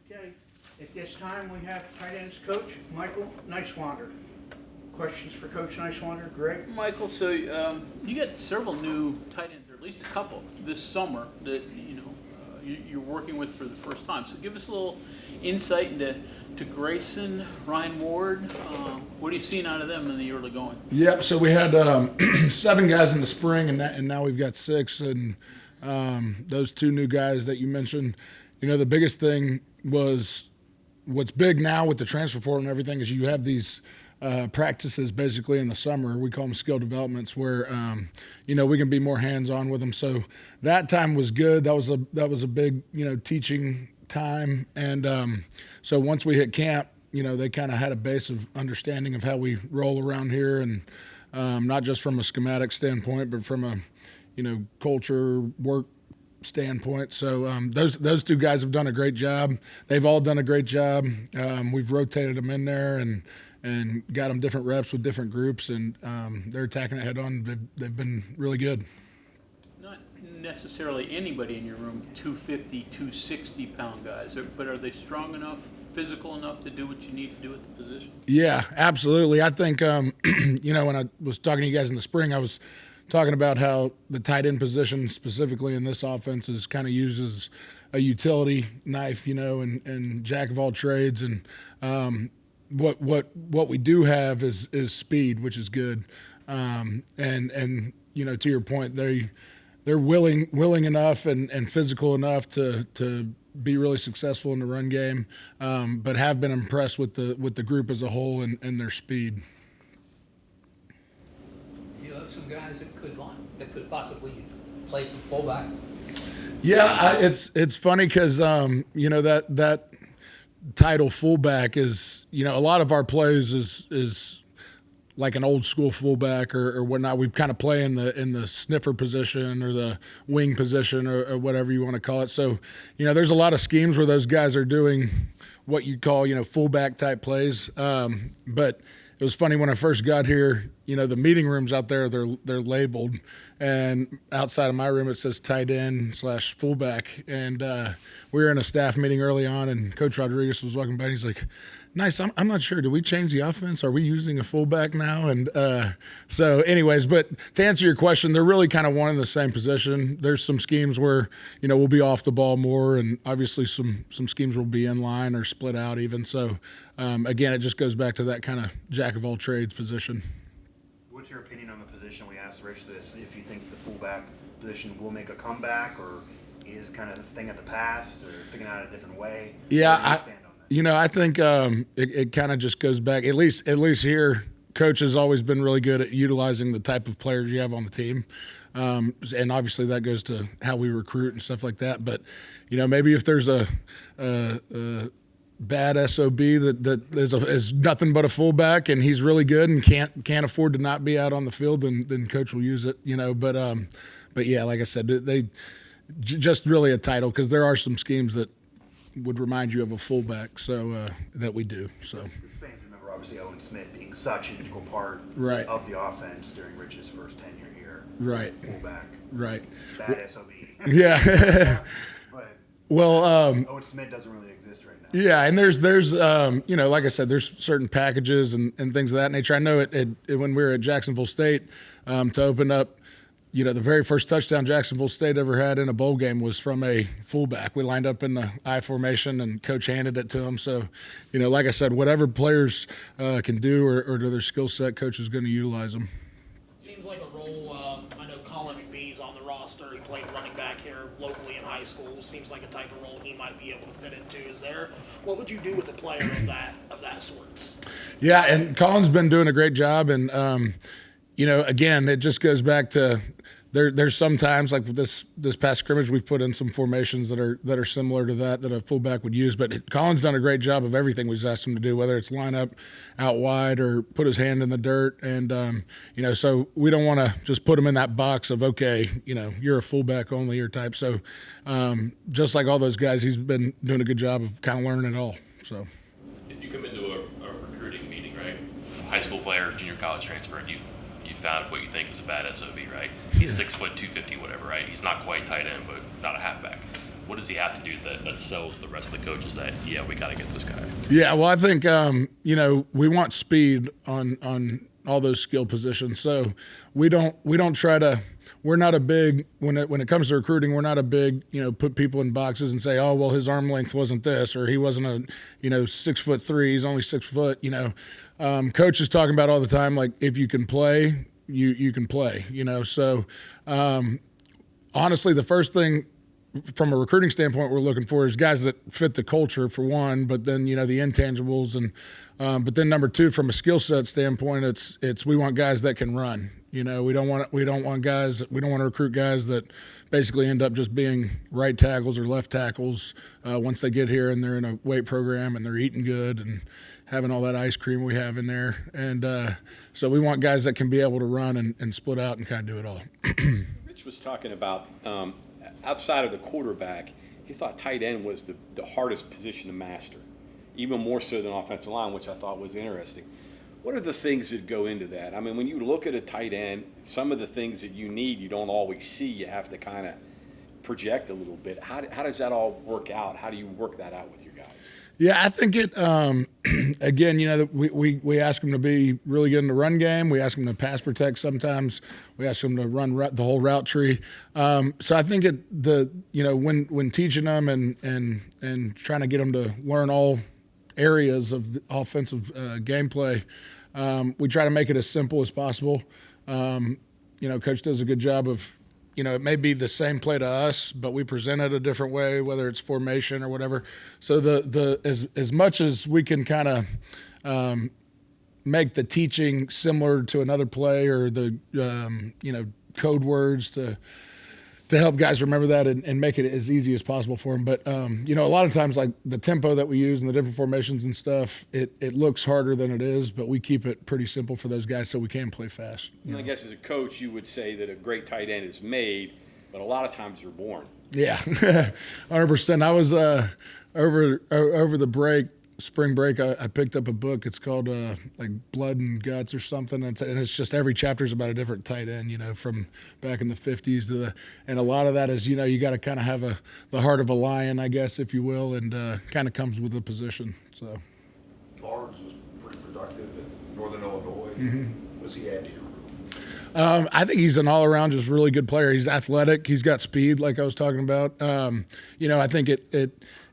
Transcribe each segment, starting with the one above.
Okay, at this time we have tight ends coach Michael Nysewander. Questions for Coach Nysewander, Greg? Michael, so you got several new tight ends, or at least a couple, this summer that you're working with for the first time. So give us a little insight into Grayson, Ryan Ward. What are you seeing out of them in the early going? Yep. So we had 7 guys in the spring, and now we've got 6. And those 2 new guys that you mentioned, the biggest thing was what's big now with the transfer portal and everything is you have these practices basically in the summer. We call them skill developments where, we can be more hands-on with them. So that time was good. That was a big, teaching time. And so once we hit camp, they kind of had a base of understanding of how we roll around here, and not just from a schematic standpoint, but from a, culture, work standpoint. So those 2 guys have done a great job. They've all done a great job. We've rotated them in there and got them different reps with different groups, and they're attacking it head on. They've been really good. Not necessarily anybody in your room, 250, 260-pound guys, but are they strong enough, physical enough to do what you need to do at the position? Yeah, absolutely. I think, when I was talking to you guys in the spring, I was talking about how the tight end position specifically in this offense is kind of used as a utility knife, and jack of all trades. And what we do have is speed, which is good. And to your point, they're willing enough and physical enough to be really successful in the run game, but have been impressed with the group as a whole and their speed. You have some guys that could possibly play some fullback. Yeah, it's funny because that title fullback is, a lot of our plays is like an old school fullback or whatnot. We kind of play in the sniffer position or the wing position or whatever you want to call it. So, there's a lot of schemes where those guys are doing what you call, fullback type plays. But it was funny when I first got here, the meeting rooms out there, they're labeled, and outside of my room it says tight end / fullback. And we were in a staff meeting early on, and Coach Rodriguez was walking by, and he's like, "Nice, I'm not sure. Did we change the offense? Are we using a fullback now?" And so anyways, but to answer your question, they're really kind of one in the same position. There's some schemes where, we'll be off the ball more, and obviously some schemes will be in line or split out even. So again, it just goes back to that kind of jack of all trades position. What's your opinion on the position? We asked Rich this, if you think the fullback position will make a comeback or is kind of the thing of the past or figuring out a different way. Yeah, I think it kind of just goes back. At least here, Coach has always been really good at utilizing the type of players you have on the team, and obviously that goes to how we recruit and stuff like that. But maybe if there's a bad SOB that is nothing but a fullback and he's really good and can't afford to not be out on the field, then Coach will use it. But yeah, like I said, they just really a title because there are some schemes that would remind you of a fullback, so that we do. So fans remember obviously Owen Smith being such an integral part right. of the offense during Rich's first tenure here. Right. Fullback. Right. Bad SOB. Yeah. But well, Owen Smith doesn't really exist right now. Yeah, and there's like I said, there's certain packages and things of that nature. I know when we were at Jacksonville State to open up. The very first touchdown Jacksonville State ever had in a bowl game was from a fullback. We lined up in the I formation, and Coach handed it to him. So, like I said, whatever players can do or to their skill set, Coach is going to utilize them. Seems like a role. I know Colin McBee's on the roster. He played running back here locally in high school. Seems like a type of role he might be able to fit into. What would you do with a player of that sort? Yeah, and Colin's been doing a great job, and again, it just goes back to. There's sometimes like this past scrimmage we've put in some formations that are similar to that a fullback would use, but Colin's done a great job of everything we've asked him to do, whether it's line up out wide or put his hand in the dirt, and so we don't want to just put him in that box of okay, you're a fullback only or type. So just like all those guys, he's been doing a good job of kind of learning it all. So if you come into a recruiting meeting, right, high school player, junior college transfer, and you found what you think is a bad SOB, right? He's 6 foot 250, whatever, right? He's not quite tight end, but not a halfback. what does he have to do that sells the rest of the coaches that, yeah, we got to get this guy? Yeah, well, I think we want speed on all those skill positions. So we don't try to. We're not a big when it comes to recruiting. We're not a big put people in boxes and say, oh well, his arm length wasn't this, or he wasn't a 6'3", he's only 6 foot. Coach is talking about all the time, like if you can play, you can play. So honestly, the first thing from a recruiting standpoint we're looking for is guys that fit the culture for one, but then the intangibles but then number two, from a skill set standpoint, it's we want guys that can run. We don't want to recruit guys that basically end up just being right tackles or left tackles once they get here and they're in a weight program and they're eating good and having all that ice cream we have in there. And so we want guys that can be able to run and split out and kind of do it all. Rich was talking about outside of the quarterback, he thought tight end was the hardest position to master, even more so than offensive line, which I thought was interesting. What are the things that go into that? I mean, when you look at a tight end, some of the things that you need, you don't always see. You have to kind of project a little bit. How does that all work out? How do you work that out with your guys? Yeah, I think it. Again, we ask them to be really good in the run game. We ask them to pass protect sometimes. We ask them to run the whole route tree. So I think when teaching them and trying to get them to learn all areas of the offensive gameplay, we try to make it as simple as possible. Coach does a good job of. It may be the same play to us, but we present it a different way, whether it's formation or whatever. So as much as we can kind of make the teaching similar to another play or the code words to help guys remember that and make it as easy as possible for them. But a lot of times, like the tempo that we use and the different formations and stuff, it looks harder than it is, but we keep it pretty simple for those guys so we can play fast. And I guess as a coach, you would say that a great tight end is made, but a lot of times they're born. Yeah, 100%. I was over the spring break, I picked up a book. It's called like Blood and Guts or something, and it's just every chapter is about a different tight end, from back in the 50s and a lot of that is you got to kind of have the heart of a lion, I guess, if you will, and kind of comes with the position. So Barnes was pretty productive in Northern Illinois. Mm-hmm. Was he add to your room? I think he's an all-around just really good player. He's athletic. He's got speed, like I was talking about. I think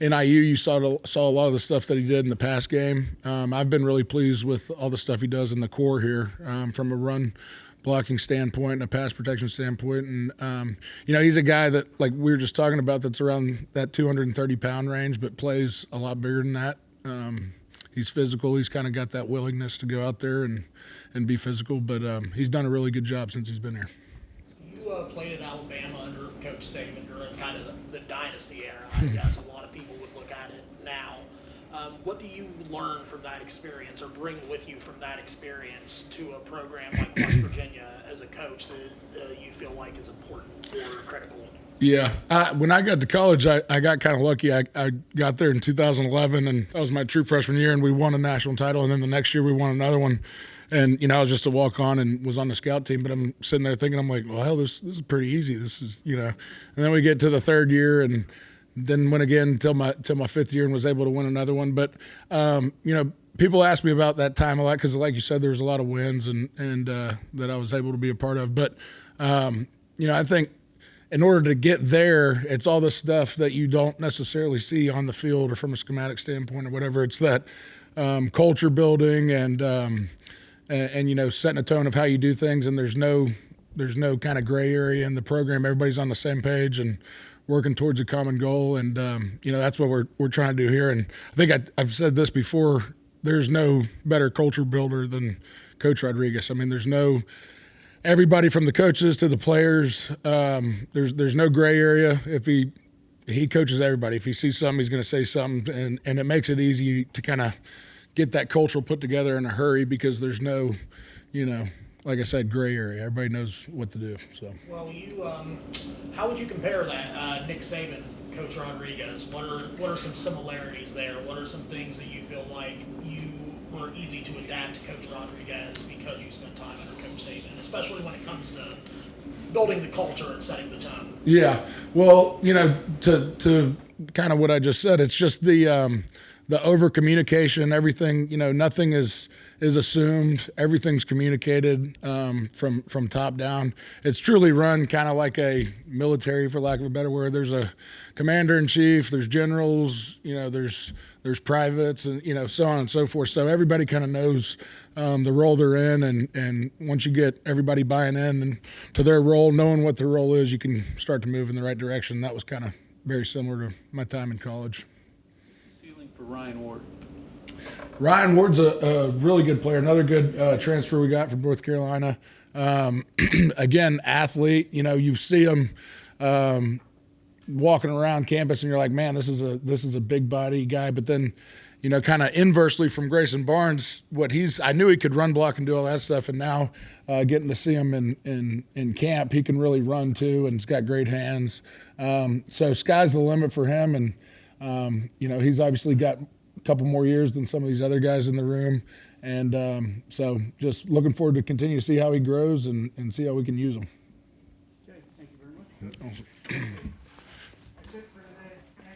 in IU you saw a lot of the stuff that he did in the pass game. I've been really pleased with all the stuff he does in the core here from a run blocking standpoint and a pass protection standpoint. And, he's a guy that, like we were just talking about, that's around that 230-pound range but plays a lot bigger than that. He's physical. He's kind of got that willingness to go out there and be physical, but he's done a really good job since he's been here. You played at Alabama under Coach Saban during kind of the dynasty era, I guess a lot of people would look at it now. What do you learn from that experience or bring with you from that experience to a program like West Virginia as a coach that you feel like is important or critical? Yeah. When I got to college, I got kind of lucky. I got there in 2011, and that was my true freshman year, and we won a national title. And then the next year we won another one. And, I was just a walk-on and was on the scout team. But I'm sitting there thinking, I'm like, well, hell, this is pretty easy. This is, And then we get to the third year and then went again till my fifth year and was able to win another one. But, people ask me about that time a lot because, like you said, there was a lot of wins and that I was able to be a part of. But, I think in order to get there, it's all the stuff that you don't necessarily see on the field or from a schematic standpoint or whatever. It's that culture building and setting a tone of how you do things. And there's no kind of gray area in the program. Everybody's on the same page and working towards a common goal. And, that's what we're trying to do here. And I think I've said this before, there's no better culture builder than Coach Rodriguez. I mean, there's no – everybody from the coaches to the players, there's no gray area. If he coaches everybody. If he sees something, he's going to say something, and it makes it easy to kind of get that culture put together in a hurry because there's no, like I said, gray area. Everybody knows what to do. So. Well, how would you compare that, Nick Saban, Coach Rodriguez? What are some similarities there? What are some things that you feel like you were easy to adapt to Coach Rodriguez because you spent time under Coach Saban, especially when it comes to building the culture and setting the tone. Yeah. Well, to kind of what I just said, it's just the over communication, everything, nothing is assumed. Everything's communicated from top down. It's truly run kind of like a military, for lack of a better word. There's a commander in chief, there's generals, there's privates, and so on and so forth. So everybody kind of knows the role they're in, and once you get everybody buying in and to their role, knowing what their role is, you can start to move in the right direction. That was kind of very similar to my time in college. Ceiling for Ryan Ward. Ryan Ward's a really good player. Another good transfer we got from North Carolina. Again, athlete. You see him walking around campus, and you're like, man, this is a big body guy. But then, kind of inversely from Grayson Barnes, I knew he could run, block, and do all that stuff. And now, getting to see him in camp, he can really run too, and he's got great hands. So sky's the limit for him, and he's obviously got a couple more years than some of these other guys in the room. And so just looking forward to continue to see how he grows and see how we can use him. Okay, thank you very much. Awesome.